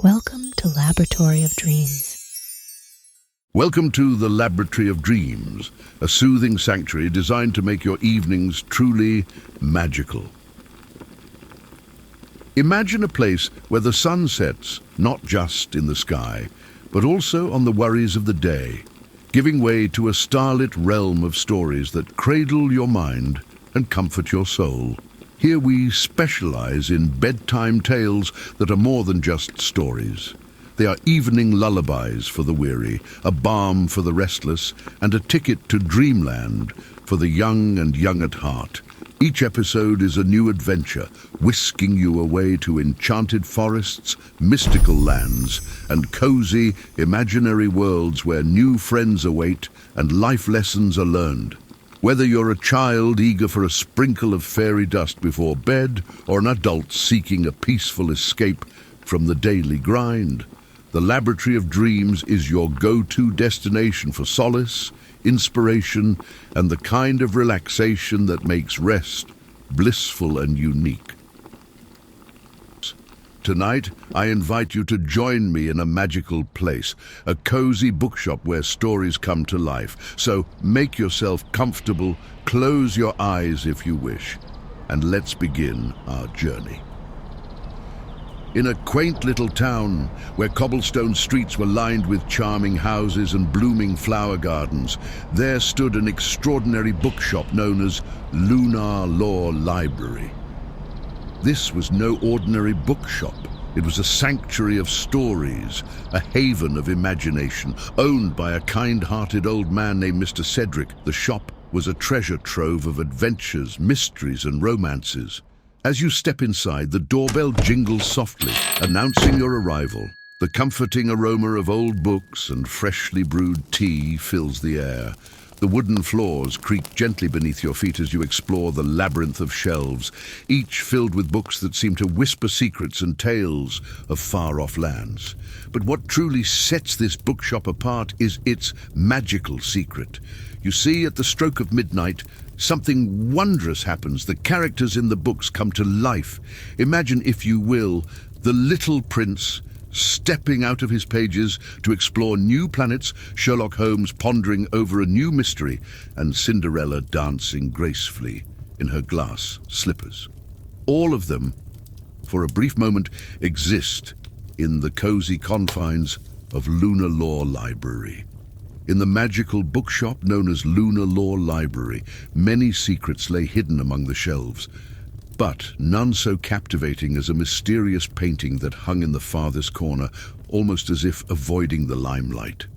Welcome to Laboratory of Dreams. Welcome to the Laboratory of Dreams, a soothing sanctuary designed to make your evenings truly magical. Imagine a place where the sun sets not just in the sky, but also on the worries of the day, giving way to a starlit realm of stories that cradle your mind and comfort your soul. Here we specialize in bedtime tales that are more than just stories. They are evening lullabies for the weary, a balm for the restless, and a ticket to dreamland for the young and young at heart. Each episode is a new adventure, whisking you away to enchanted forests, mystical lands, and cozy, imaginary worlds where new friends await and life lessons are learned. Whether you're a child eager for a sprinkle of fairy dust before bed, or an adult seeking a peaceful escape from the daily grind, the Laboratory of Dreams is your go-to destination for solace, inspiration, and the kind of relaxation that makes rest blissful and unique. Tonight, I invite you to join me in a magical place, a cozy bookshop where stories come to life. So make yourself comfortable, close your eyes if you wish, and let's begin our journey. In a quaint little town where cobblestone streets were lined with charming houses and blooming flower gardens, there stood an extraordinary bookshop known as Lunar Lore Library. This was no ordinary bookshop. It was a sanctuary of stories, a haven of imagination, owned by a kind-hearted old man named Mr. Cedric. The shop was a treasure trove of adventures, mysteries, and romances. As you step inside, the doorbell jingles softly, announcing your arrival. The comforting aroma of old books and freshly brewed tea fills the air. The wooden floors creak gently beneath your feet as you explore the labyrinth of shelves, each filled with books that seem to whisper secrets and tales of far-off lands. But what truly sets this bookshop apart is its magical secret. You see, at the stroke of midnight, something wondrous happens. The characters in the books come to life. Imagine, if you will, the little prince stepping out of his pages to explore new planets, Sherlock Holmes pondering over a new mystery, and Cinderella dancing gracefully in her glass slippers. All of them, for a brief moment, exist in the cozy confines of Lunar Lore Library. In the magical bookshop known as Lunar Lore Library, many secrets lay hidden among the shelves, but none so captivating as a mysterious painting that hung in the farthest corner, almost as if avoiding the limelight.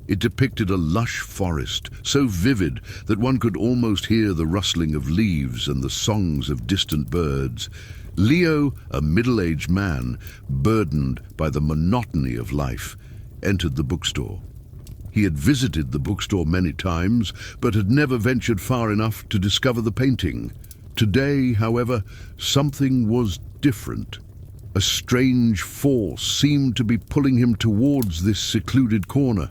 It depicted a lush forest, so vivid that one could almost hear the rustling of leaves and the songs of distant birds. Leo, a middle-aged man, burdened by the monotony of life, entered the bookstore. He had visited the bookstore many times, but had never ventured far enough to discover the painting. Today, however, something was different. A strange force seemed to be pulling him towards this secluded corner.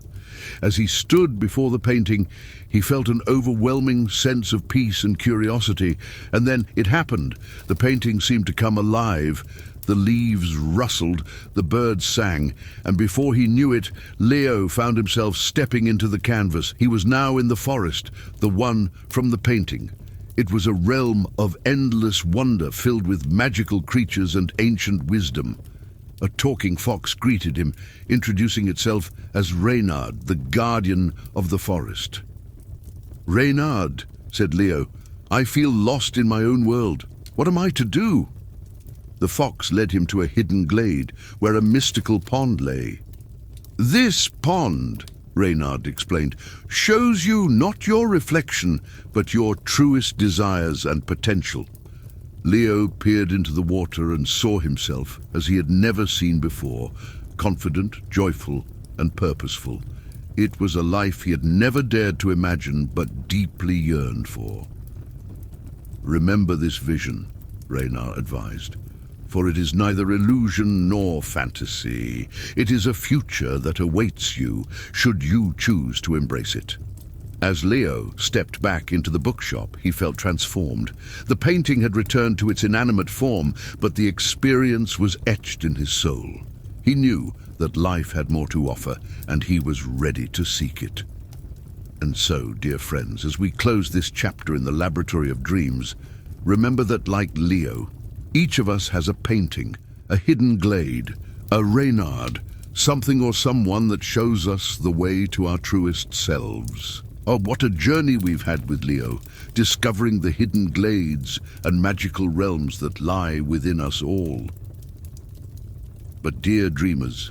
As he stood before the painting, he felt an overwhelming sense of peace and curiosity, and then it happened. The painting seemed to come alive. The leaves rustled, the birds sang, and before he knew it, Leo found himself stepping into the canvas. He was now in the forest, the one from the painting. It was a realm of endless wonder filled with magical creatures and ancient wisdom. A talking fox greeted him, introducing itself as Reynard, the guardian of the forest. "Reynard," said Leo, "I feel lost in my own world. What am I to do?" The fox led him to a hidden glade where a mystical pond lay. "This pond," Reynard explained, "shows you not your reflection, but your truest desires and potential." Leo peered into the water and saw himself as he had never seen before, confident, joyful, and purposeful. It was a life he had never dared to imagine, but deeply yearned for. "Remember this vision," Reynard advised, "for it is neither illusion nor fantasy. It is a future that awaits you, should you choose to embrace it." As Leo stepped back into the bookshop, he felt transformed. The painting had returned to its inanimate form, but the experience was etched in his soul. He knew that life had more to offer, and he was ready to seek it. And so, dear friends, as we close this chapter in the Laboratory of Dreams, remember that like Leo, each of us has a painting, a hidden glade, a Reynard, something or someone that shows us the way to our truest selves. Oh, what a journey we've had with Leo, discovering the hidden glades and magical realms that lie within us all. But dear dreamers,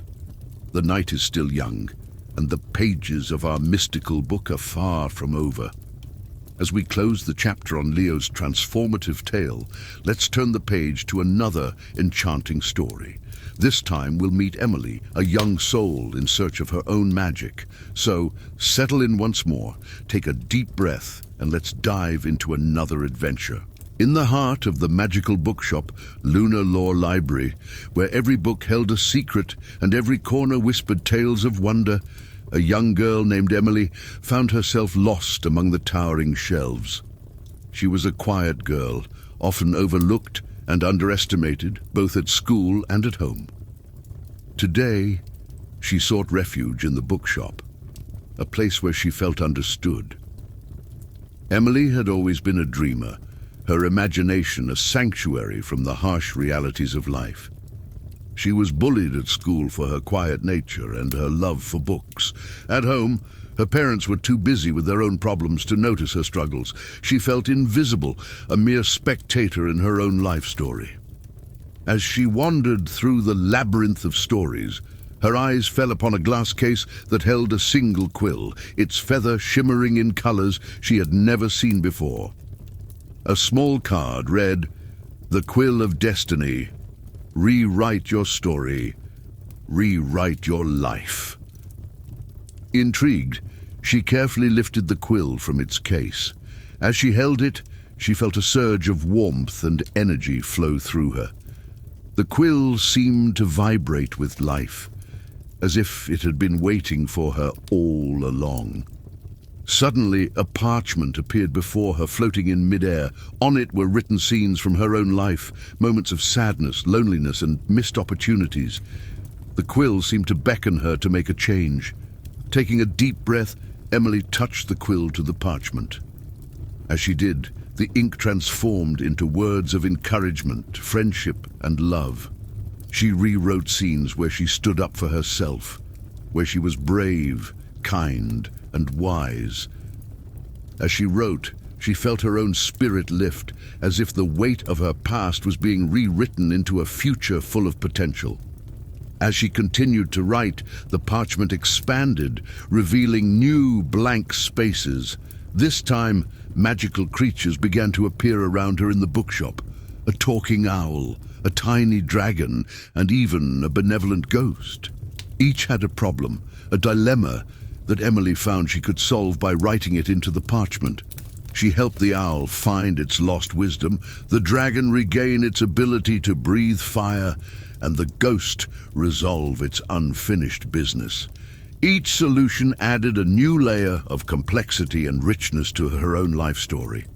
the night is still young, and the pages of our mystical book are far from over. As we close the chapter on Leo's transformative tale, let's turn the page to another enchanting story. This time we'll meet Emily, a young soul in search of her own magic. So, settle in once more, take a deep breath, and let's dive into another adventure. In the heart of the magical bookshop, Lunar Lore Library, where every book held a secret and every corner whispered tales of wonder, a young girl named Emily found herself lost among the towering shelves. She was a quiet girl, often overlooked and underestimated, both at school and at home. Today, she sought refuge in the bookshop, a place where she felt understood. Emily had always been a dreamer, her imagination a sanctuary from the harsh realities of life. She was bullied at school for her quiet nature and her love for books. At home, her parents were too busy with their own problems to notice her struggles. She felt invisible, a mere spectator in her own life story. As she wandered through the labyrinth of stories, her eyes fell upon a glass case that held a single quill, its feather shimmering in colors she had never seen before. A small card read, "The Quill of Destiny. Rewrite your story. Rewrite your life." Intrigued, she carefully lifted the quill from its case. As she held it, she felt a surge of warmth and energy flow through her. The quill seemed to vibrate with life, as if it had been waiting for her all along. Suddenly, a parchment appeared before her, floating in midair. On it were written scenes from her own life, moments of sadness, loneliness, and missed opportunities. The quill seemed to beckon her to make a change. Taking a deep breath, Emily touched the quill to the parchment. As she did, the ink transformed into words of encouragement, friendship, and love. She rewrote scenes where she stood up for herself, where she was brave, kind, and wise. As she wrote, she felt her own spirit lift, as if the weight of her past was being rewritten into a future full of potential. As she continued to write, the parchment expanded, revealing new blank spaces. This time, magical creatures began to appear around her in the bookshop. A talking owl, a tiny dragon, and even a benevolent ghost. Each had a problem, a dilemma that Emily found she could solve by writing it into the parchment. She helped the owl find its lost wisdom, the dragon regain its ability to breathe fire, and the ghost resolve its unfinished business. Each solution added a new layer of complexity and richness to her own life story.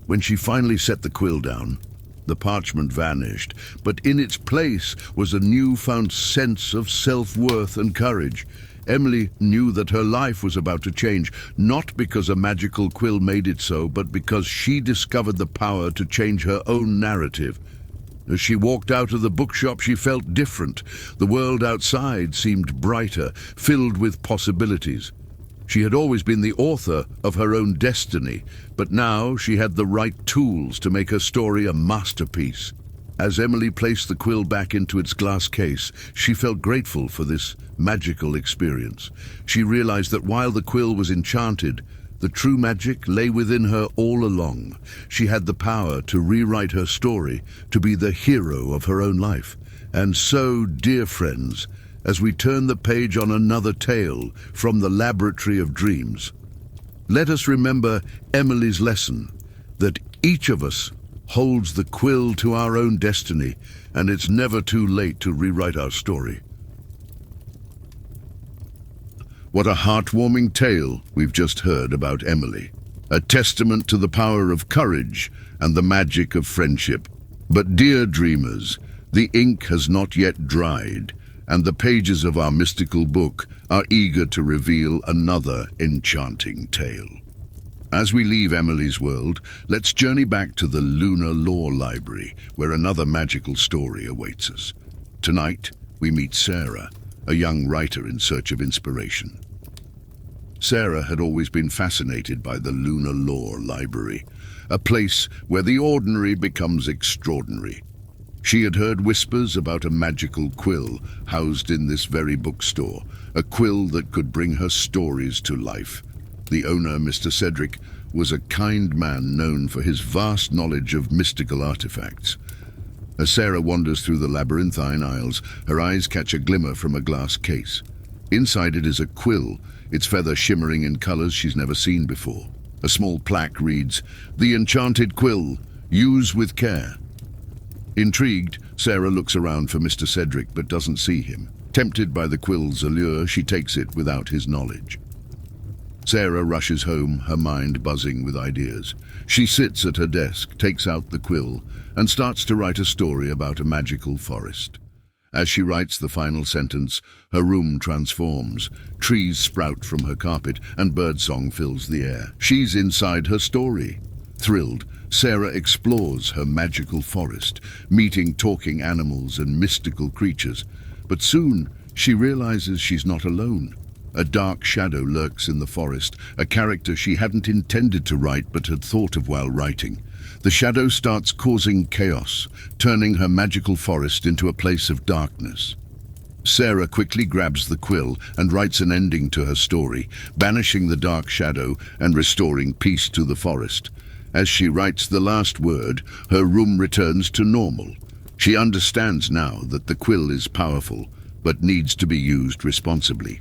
When she finally set the quill down, the parchment vanished, but in its place was a newfound sense of self-worth and courage. Emily knew that her life was about to change, not because a magical quill made it so, but because she discovered the power to change her own narrative. As she walked out of the bookshop, she felt different. The world outside seemed brighter, filled with possibilities. She had always been the author of her own destiny, but now she had the right tools to make her story a masterpiece. As Emily placed the quill back into its glass case, she felt grateful for this magical experience. She realized that while the quill was enchanted, the true magic lay within her all along. She had the power to rewrite her story, to be the hero of her own life. And so, dear friends, as we turn the page on another tale from the Laboratory of Dreams, let us remember Emily's lesson, that each of us holds the quill to our own destiny, and it's never too late to rewrite our story. What a heartwarming tale we've just heard about Emily, a testament to the power of courage and the magic of friendship. But dear dreamers, the ink has not yet dried. and the pages of our mystical book are eager to reveal another enchanting tale. As we leave Emily's world, let's journey back to the Lunar Lore Library, where another magical story awaits us. Tonight, we meet Sarah, a young writer in search of inspiration. Sarah had always been fascinated by the Lunar Lore Library, a place where the ordinary becomes extraordinary. She had heard whispers about a magical quill housed in this very bookstore, a quill that could bring her stories to life. The owner, Mr. Cedric, was a kind man known for his vast knowledge of mystical artifacts. As Sarah wanders through the labyrinthine aisles, her eyes catch a glimmer from a glass case. Inside it is a quill, its feather shimmering in colors she's never seen before. A small plaque reads, "The Enchanted Quill. Use with care." Intrigued, Sarah looks around for Mr. Cedric but doesn't see him. Tempted by the quill's allure, she takes it without his knowledge. Sarah rushes home, her mind buzzing with ideas. She sits at her desk, takes out the quill, and starts to write a story about a magical forest. As she writes the final sentence, her room transforms. Trees sprout from her carpet, and birdsong fills the air. She's inside her story. Thrilled, Sarah explores her magical forest, meeting talking animals and mystical creatures. But soon, she realizes she's not alone. A dark shadow lurks in the forest, a character she hadn't intended to write but had thought of while writing. The shadow starts causing chaos, turning her magical forest into a place of darkness. Sarah quickly grabs the quill and writes an ending to her story, banishing the dark shadow and restoring peace to the forest. As she writes the last word, her room returns to normal. She understands now that the quill is powerful, but needs to be used responsibly.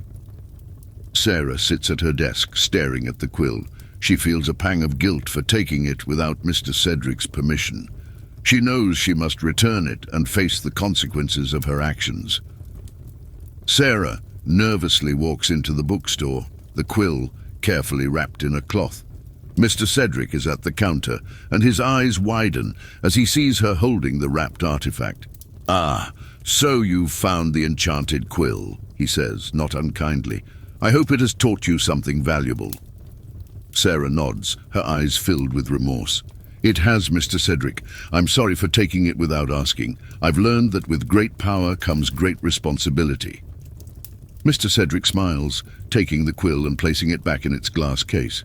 Sarah sits at her desk, staring at the quill. She feels a pang of guilt for taking it without Mr. Cedric's permission. She knows she must return it and face the consequences of her actions. Sarah nervously walks into the bookstore, the quill carefully wrapped in a cloth. Mr. Cedric is at the counter, and his eyes widen as he sees her holding the wrapped artifact. "Ah, so you've found the enchanted quill," he says, not unkindly. "I hope it has taught you something valuable." Sarah nods, her eyes filled with remorse. "It has, Mr. Cedric. I'm sorry for taking it without asking. I've learned that with great power comes great responsibility." Mr. Cedric smiles, taking the quill and placing it back in its glass case.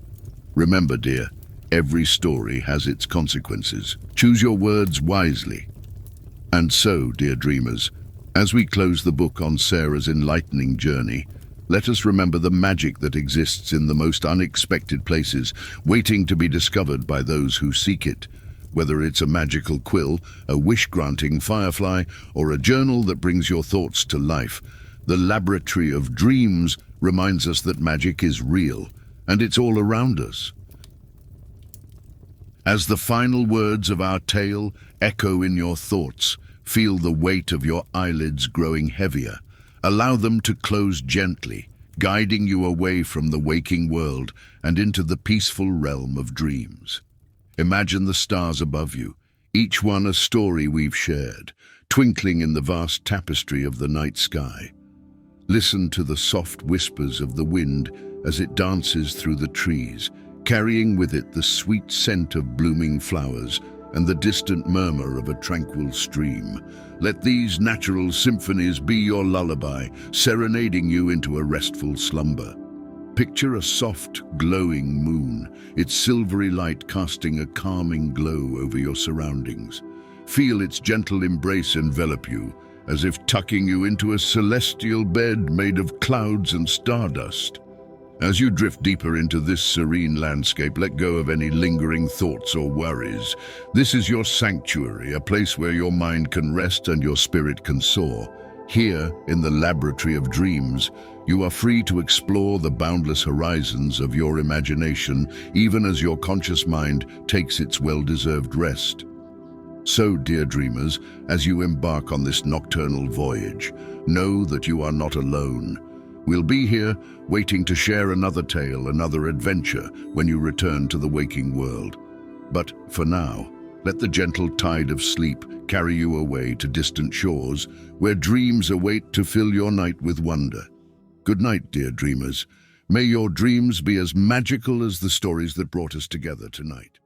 "Remember, dear, every story has its consequences. Choose your words wisely." And so, dear dreamers, as we close the book on Sarah's enlightening journey, let us remember the magic that exists in the most unexpected places, waiting to be discovered by those who seek it. Whether it's a magical quill, a wish-granting firefly, or a journal that brings your thoughts to life, the Laboratory of Dreams reminds us that magic is real, and it's all around us. As the final words of our tale echo in your thoughts, feel the weight of your eyelids growing heavier. Allow them to close gently, guiding you away from the waking world and into the peaceful realm of dreams. Imagine the stars above you, each one a story we've shared, twinkling in the vast tapestry of the night sky. Listen to the soft whispers of the wind as it dances through the trees, carrying with it the sweet scent of blooming flowers and the distant murmur of a tranquil stream. Let these natural symphonies be your lullaby, serenading you into a restful slumber. Picture a soft, glowing moon, its silvery light casting a calming glow over your surroundings. Feel its gentle embrace envelop you, as if tucking you into a celestial bed made of clouds and stardust. As you drift deeper into this serene landscape, let go of any lingering thoughts or worries. This is your sanctuary, a place where your mind can rest and your spirit can soar. Here, in the Laboratory of Dreams, you are free to explore the boundless horizons of your imagination, even as your conscious mind takes its well-deserved rest. So, dear dreamers, as you embark on this nocturnal voyage, know that you are not alone. We'll be here, waiting to share another tale, another adventure, when you return to the waking world. But for now, Let the gentle tide of sleep carry you away to distant shores, where dreams await to fill your night with wonder. Good night, dear dreamers. May your dreams be as magical as the stories that brought us together tonight.